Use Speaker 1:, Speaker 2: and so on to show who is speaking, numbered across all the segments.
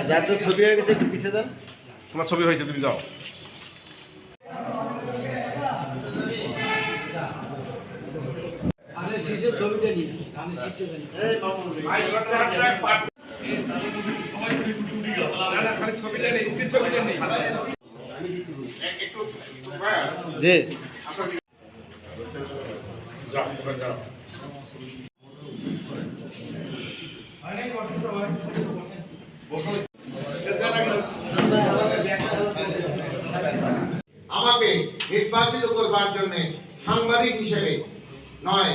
Speaker 1: যাতে ছবি হয়ে গেছে একটু পিছিয়ে যান।
Speaker 2: তোমার ছবি হয়েছে, তুমি যাও।
Speaker 1: জি
Speaker 3: আমাকে নির্বাচিত করবার জন্য সাংবাদিক হিসেবে নয়,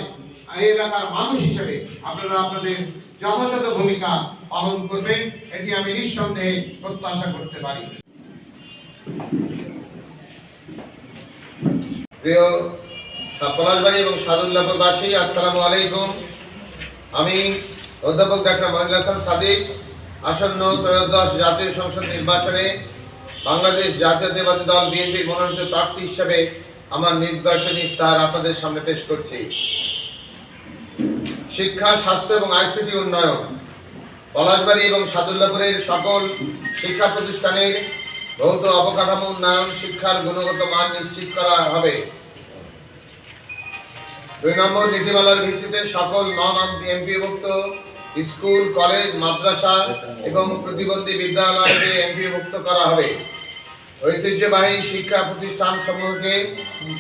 Speaker 3: এই এলাকার মানুষ হিসেবে আপনারা আপনাদের যথাযথ ভূমিকা পালন করবেন, এটি আমি নিঃসন্দেহে প্রত্যাশা করতে পারি। প্রিয় পলাশবাড়ী এবং সাদুল্লাহপুরবাসী, আসসালামু আলাইকুম। আমি অধ্যাপক ডাক্তার মহিনুল হাসান সাদিক আসন্ন ত্রয়োদশ জাতীয় সংসদ নির্বাচনে বাংলাদেশ জাতীয়তাবাদী দল বিএনপির মনোনীত প্রার্থী হিসেবে আমার নির্বাচনী ইশতেহার আপনাদের সামনে পেশ করছি। শিক্ষা, স্বাস্থ্য এবং আইসিটি উন্নয়ন। পলাশবাড়ী এবং সাদুল্লাহপুরের সকল শিক্ষা প্রতিষ্ঠানের ভৌত অবকাঠামো উন্নয়ন, শিক্ষার গুণগত মান নিশ্চিত করা হবে। 2 নম্বর, নীতিমালার ভিত্তিতে সকল নন এমপিভুক্ত স্কুল, কলেজ, মাদ্রাসা এবং প্রতিবন্ধী বিদ্যালয়কে এমপিভুক্ত করা হবে। ঐতিহ্যবাহী শিক্ষা প্রতিষ্ঠান সমূহকে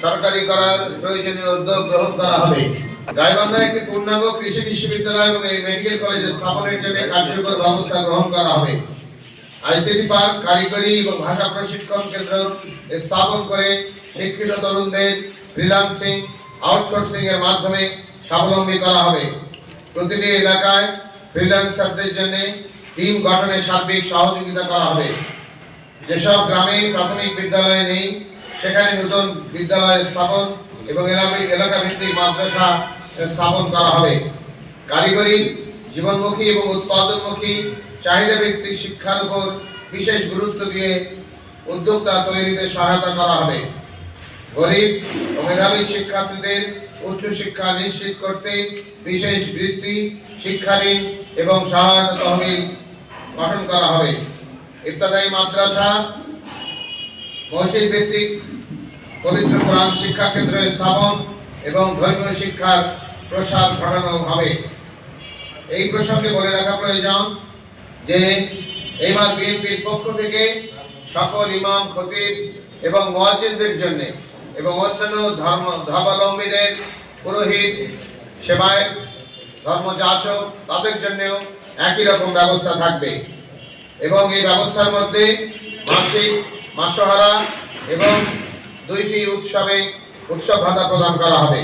Speaker 3: সরকারি করার প্রয়োজনীয় উদ্যোগ গ্রহণ করা হবে। গাইবান্ধায় একটি পূর্ণাঙ্গ কৃষি বিশ্ববিদ্যালয় এবং মেডিকেল কলেজ স্থাপনের জন্য কার্যকর ব্যবস্থা গ্রহণ করা হবে। আইসিটি পার্ক, কারিগরি এবং ভাষা প্রশিক্ষণ কেন্দ্র স্থাপন করে শিক্ষিত তরুণদের ফ্রিল্যান্সিং, আউটসোর্সিং এর মাধ্যমে স্বাবলম্বী করা হবে। প্রতিটি এলাকায় ফ্রিল্যান্সারদের জন্য টিম গঠনে সার্বিক সহযোগিতা করা হবে। যেসব গ্রামে প্রাথমিক বিদ্যালয় নেই সেখানে নতুন বিদ্যালয় স্থাপন এবং এলাকা ভিত্তিক মাদ্রাসা স্থাপন করা হবে। কারিগরি, জীবনমুখী এবং উৎপাদনমুখী চাহিদা ভিত্তিক শিক্ষার উপর বিশেষ গুরুত্ব দিয়ে উদ্যোক্তা তৈরিতে সহায়তা করা হবে। গরিব ও মেধাবী শিক্ষার্থীদের উচ্চশিক্ষা নিশ্চিত করতে বিশেষ বৃত্তি, শিক্ষা ঋণ এবং সহায়তা তহবিল গঠন করা হবে। ইত্যাদি মাদ্রাসা, মসজিদ ভিত্তিক পবিত্র কোরআন শিক্ষা কেন্দ্র স্থাপন এবং ধর্মীয় শিক্ষার প্রসার ঘটানো হবে। এই প্রসঙ্গে বলে রাখা প্রয়োজন যে এইবার বিএনপির পক্ষ থেকে সকল ইমাম, খতিব এবং মুয়াজ্জিনদের জন্য এবং অন্যান্য ধর্মাবলম্বীদের, পুরোহিত, সেবায়ত, ধর্মযাচক তাদের জন্যও একই রকম ব্যবস্থা থাকবে এবং এই ব্যবস্থার মধ্যে মাসিক, মাসোহারা এবং 2টি উৎসব ভাতা প্রদান করা হবে।